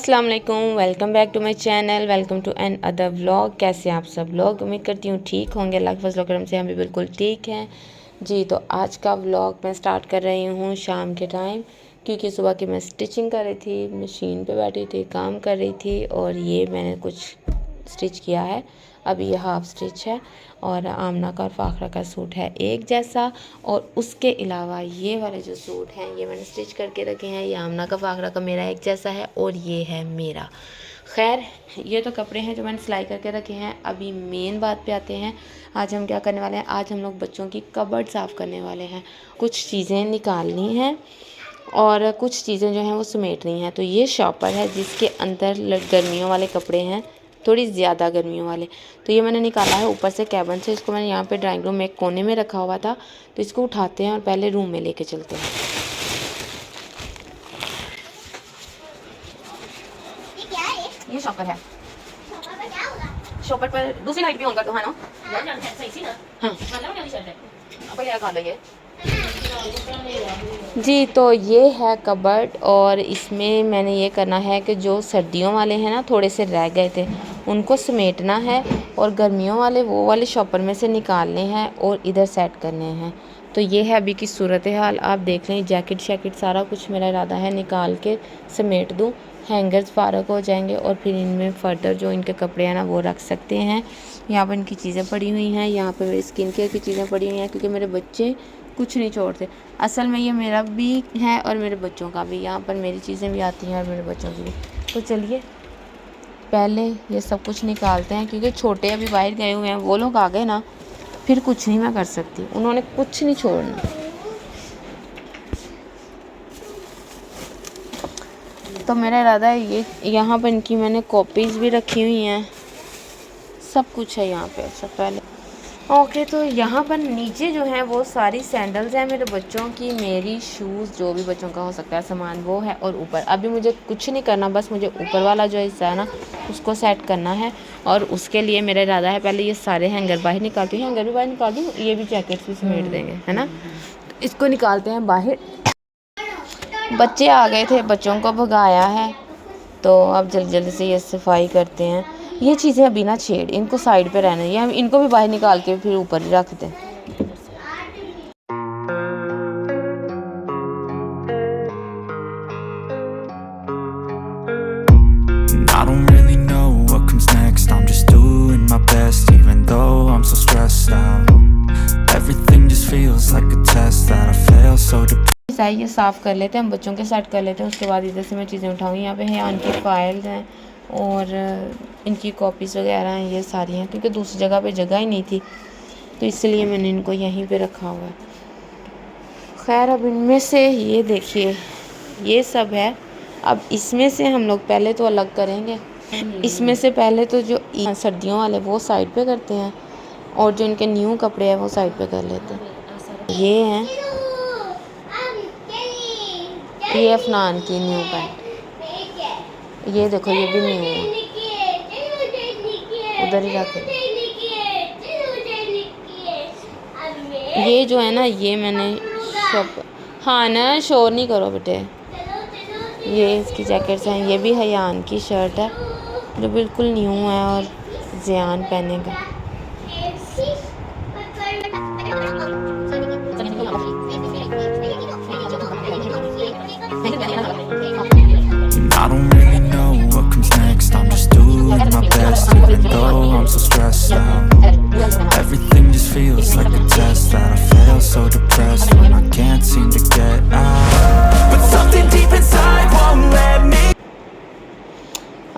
अस्सलाम वालेकुम, welcome back to my channel, welcome to another vlog. कैसे आप सब लोग? उम्मीद करती हूँ ठीक होंगे। अल्लाह के फज़ल करम से हम भी बिल्कुल ठीक हैं जी। तो आज का व्लॉग मैं स्टार्ट कर रही हूँ शाम के टाइम, क्योंकि सुबह की मैं स्टिचिंग कर रही थी, मशीन पे बैठी थी, काम कर रही थी। और ये मैंने कुछ स्टिच किया है, अभी ये हाफ़ स्टिच है। और आमना का और फ़ाखरा का सूट है एक जैसा, और उसके अलावा ये वाले जो सूट हैं ये मैंने स्टिच करके रखे हैं। ये आमना का फ़ाखरा का मेरा एक जैसा है और ये है मेरा। खैर, ये तो कपड़े हैं जो मैंने सिलाई करके रखे हैं। अभी मेन बात पे आते हैं। आज हम क्या करने वाले हैं? आज हम लोग बच्चों की कबर्ड साफ़ करने वाले हैं। कुछ चीज़ें निकालनी हैं और कुछ चीज़ें जो हैं वो समेटनी हैं। तो ये शॉपर है जिसके अंदर गर्मियों वाले कपड़े हैं, थोड़ी ज़्यादा गर्मियों वाले। तो ये मैंने निकाला है ऊपर से कैबिन से। इसको मैंने यहाँ पे ड्राइंग रूम में एक कोने में रखा हुआ था। तो इसको उठाते हैं और पहले रूम में लेके चलते हैं। ये क्या है? ये शॉपर है। शॉपर पर क्या होगा? शॉपर पर दूसरी लाइट भी होगा तो है ना? हाँ, पहले लगा लो ये जी। तो ये है कबर्ड, और इसमें मैंने ये करना है कि जो सर्दियों वाले हैं ना, थोड़े से रह गए थे, उनको समेटना है, और गर्मियों वाले वो वाले शॉपर में से निकालने हैं और इधर सेट करने हैं। तो ये है अभी की सूरत हाल। आप देख लें, जैकेट शैकेट सारा कुछ मेरा इरादा है निकाल के समेट दूँ। हैंगर्स फारग हो जाएंगे और फिर इनमें फ़र्दर जो इनके कपड़े हैं ना वो रख सकते हैं। यहाँ पर इनकी चीज़ें पड़ी हुई हैं, यहाँ पर मेरी स्किन केयर की चीज़ें पड़ी हुई हैं, क्योंकि मेरे बच्चे कुछ नहीं छोड़ते। असल में ये मेरा भी है और मेरे बच्चों का भी। यहाँ पर मेरी चीज़ें भी आती हैं और मेरे बच्चों की भी। तो चलिए पहले ये सब कुछ निकालते हैं, क्योंकि छोटे अभी बाहर गए हुए हैं। वो लोग आ गए ना, फिर कुछ नहीं मैं कर सकती, उन्होंने कुछ नहीं छोड़ना। तो मेरा इरादा है ये यहाँ पर इनकी मैंने कॉपीज़ भी रखी हुई हैं, सब कुछ है यहाँ पे। अच्छा पहले ओके, तो यहाँ पर नीचे जो है वो सारी सैंडल्स हैं मेरे बच्चों की, मेरी शूज़, जो भी बच्चों का हो सकता है सामान वो है। और ऊपर अभी मुझे कुछ नहीं करना, बस मुझे ऊपर वाला जो हिस्सा है ना उसको सेट करना है। और उसके लिए मेरा इरादा है पहले ये सारे हैंगर बाहर निकालती हूँ, हैंगर भी बाहर निकाल दूँ, ये भी जैकेट भी समेट देंगे, है ना। तो इसको निकालते हैं बाहर। बच्चे आ गए थे, बच्चों को भगाया है, तो अब जल्दी जल्दी से ये सफाई करते हैं। ये चीज़ें अभी ना छेड़, इनको साइड पे रहने, ये हम इनको भी बाहर निकाल के फिर ऊपर ही रख दें। I don't really know what comes next. I'm just doing my best, even though I'm so stressed out. Everything just feels like a test that I fail so depressed. ये साफ़ कर लेते हैं, हम बच्चों के सेट कर लेते हैं। उसके बाद इधर से मैं चीज़ें उठाऊँगी। यहाँ पे है इनकी फाइल्स हैं और इनकी कॉपीज़ वगैरह हैं, ये सारी हैं, क्योंकि दूसरी जगह पे जगह ही नहीं थी, तो इसलिए मैंने इनको यहीं पे रखा हुआ है। खैर, अब इनमें से ये देखिए ये सब है। अब इसमें से हम लोग पहले तो अलग करेंगे। इसमें से पहले तो जो सर्दियों वाले वो साइड पे करते हैं, और जो इनके न्यू कपड़े हैं वो साइड पे कर लेते हैं। ये हैं, ये अफनान की न्यू पैंट, ये देखो ये भी न्यू है, उधर ही रखे। ये जो है ना ये मैंने शॉप, हाँ ना शोर नहीं करो बेटे। ये इसकी जैकेट्स हैं, ये भी हयान की शर्ट है जो बिल्कुल न्यू है और ज़ियान पहनेगा। I don't really know what comes next. I'm just doing my best, even though I'm so stressed out. Everything just feels like a test that I fail so depressed when I can't seem to get out. But something deep inside won't let me.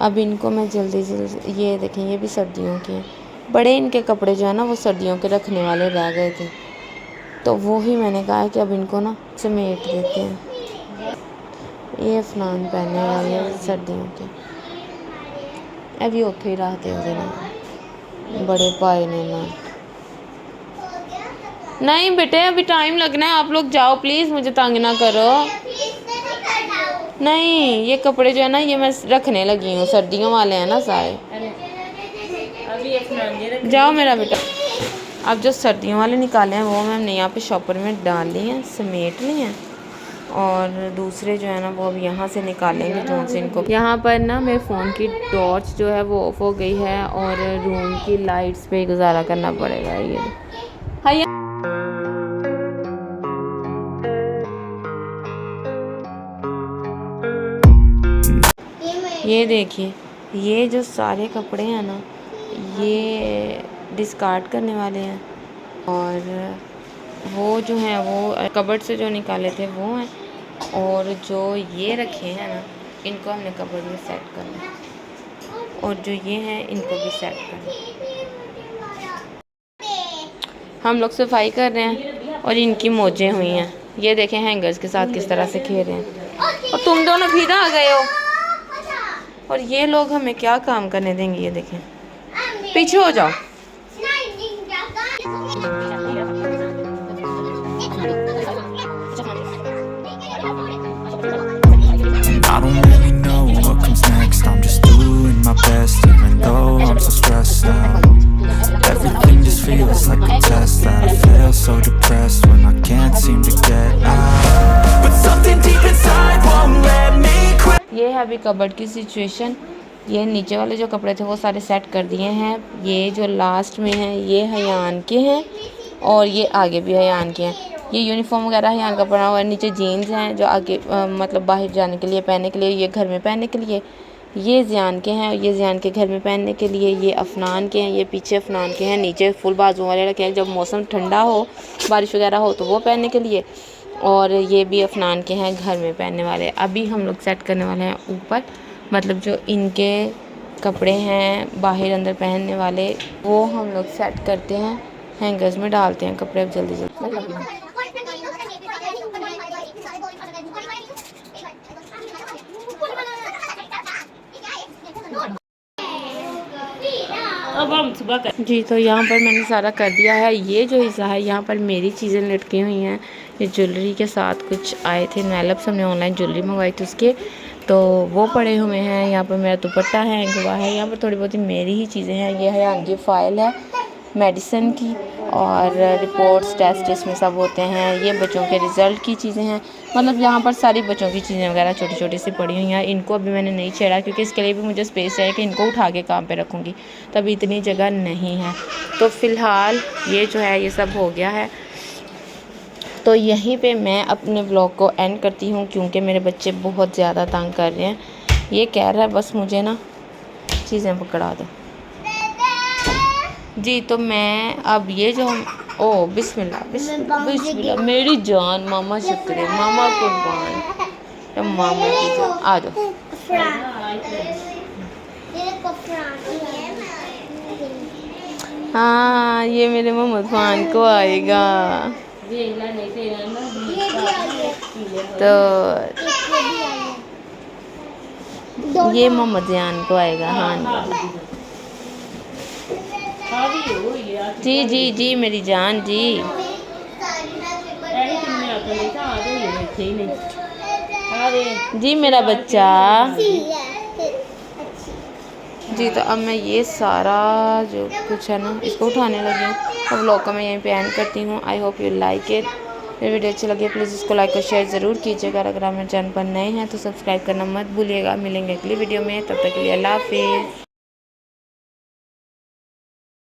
अब इनको मैं जल्दी जल्दी, ये देखें ये भी सर्दियों के हैं। बड़े इनके कपड़े जो है ना वो सर्दियों के रखने वाले रह गए थे, तो वो ही मैंने कहा है कि अब इनको ना समेट देते हैं। ये अफनान पहनने वाले सर्दियों के, अभी उठे ही रहते हैं बड़े पाए ने ना। नहीं बेटे अभी टाइम लगना है, आप लोग जाओ प्लीज़, मुझे तंग ना करो। नहीं, ये कपड़े जो है ना ये मैं रखने लगी हूँ, सर्दियों वाले हैं ना सारे। जाओ मेरा बेटा। अब जो सर्दियों वाले निकाले हैं वो मैंने यहाँ पे शॉपर में डाल लिए हैं, समेट लिए हैं, और दूसरे जो है ना वो अब यहाँ से निकालेंगे जहाँ से इनको। यहाँ पर ना मेरे फ़ोन की टॉर्च जो है वो ऑफ हो गई है और रूम की लाइट्स पे गुजारा करना पड़ेगा। ये देखिए, ये जो सारे कपड़े हैं ना ये डिस्कार्ड करने वाले हैं और वो जो हैं वो कबर्ड से जो निकाले थे वो हैं, और जो ये रखे हैं ना इनको हमने कबर्ड में सेट करना है, और जो ये हैं इनको भी सेट करना है। हम लोग सफाई कर रहे हैं और इनकी मौजें हुई हैं। ये देखें हैंगर्स के साथ किस तरह से खेल रहे हैं, और तुम दोनों भी आ गए हो और ये लोग हमें क्या काम करने देंगे। ये देखें, पीछे हो जाओ। I don't really know what comes next. I'm just doing my best, even though I'm so stressed out. Everything just feels like a test that I fail, so depressed when I can't seem to get out. But something deep inside won't let me quit. ये है अभी cupboard की situation. ये नीचे वाले जो कपड़े थे वो सारे सेट कर दिए हैं। ये जो लास्ट में हैं ये हयान के हैं और ये आगे भी हयान के हैं। ये यूनिफॉर्म वगैरह हयान का पड़ा हुआ है। नीचे जीन्स हैं जो आगे मतलब बाहर जाने के लिए पहनने के लिए, ये घर में पहनने के लिए। ये ज़ियान के हैं, ये ज़ियान के घर में पहनने के लिए। ये अफनान के हैं, ये पीछे अफनान के हैं। नीचे फुल बाजू वाले रखे हैं, जब मौसम ठंडा हो बारिश वगैरह हो तो वो पहनने के लिए। और ये भी अफनान के हैं घर में पहनने वाले। अभी हम लोग सेट करने वाले हैं ऊपर, मतलब जो इनके कपड़े हैं बाहर अंदर पहनने वाले वो हम लोग सेट करते हैं, हैंगर्स में डालते हैं कपड़े। अब जल्दी जल्दी जी, तो यहाँ पर मैंने सारा कर दिया है। ये जो हिस्सा है यहाँ पर मेरी चीज़ें लटकी हुई हैं। ये ज्वेलरी के साथ कुछ आए थे नैलप्स, हमने ऑनलाइन ज्वेलरी मंगवाई थी उसके, तो वो पड़े हुए हैं। यहाँ पर मेरा दुपट्टा है, गवा है। यहाँ पर थोड़ी बहुत मेरी ही चीज़ें हैं। ये है आगे फाइल है मेडिसिन की और रिपोर्ट्स टेस्ट इसमें सब होते हैं। ये बच्चों के रिज़ल्ट की चीज़ें हैं, मतलब यहाँ पर सारी बच्चों की चीज़ें वगैरह छोटी छोटी सी पड़ी हुई हैं। इनको अभी मैंने नहीं छेड़ा क्योंकि इसके लिए भी मुझे स्पेस चाहिए कि इनको उठा के काम पे रखूँगी, तभी इतनी जगह नहीं है। तो फ़िलहाल ये जो है ये सब हो गया है। तो यहीं पे मैं अपने ब्लॉग को एंड करती हूँ क्योंकि मेरे बच्चे बहुत ज़्यादा तंग कर रहे हैं। ये कह रहा है बस मुझे ना चीज़ें पकड़ा दो। जी, तो मैं अब ये जो हम ओ बिस्मिल्लाह बिस्मिल्लाह बिस्मिल्लाह, मेरी जान मामा शुक्र, मामा कुर्बान, तो मामा की जान आ जाओ। हाँ, ये मेरे मोहम्मद खान को आएगा, तो ये मोहम्मद जान को आएगा। हाँ जी जी जी मेरी जान जी। जी मेरा बच्चा जी। तो अब मैं ये सारा जो कुछ है ना इसको उठाने लगी हूँ। अब व्लॉग को मैं यहीं पे एंड करती हूँ। I hope you like it. मेरी वीडियो अच्छी लगी प्लीज़ इसको लाइक और शेयर ज़रूर कीजिएगा। अगर आप मेरे चैनल पर नए हैं तो सब्सक्राइब करना मत भूलिएगा। मिलेंगे अगली वीडियो में, तब तक के लिए अल्लाह हाफिज़।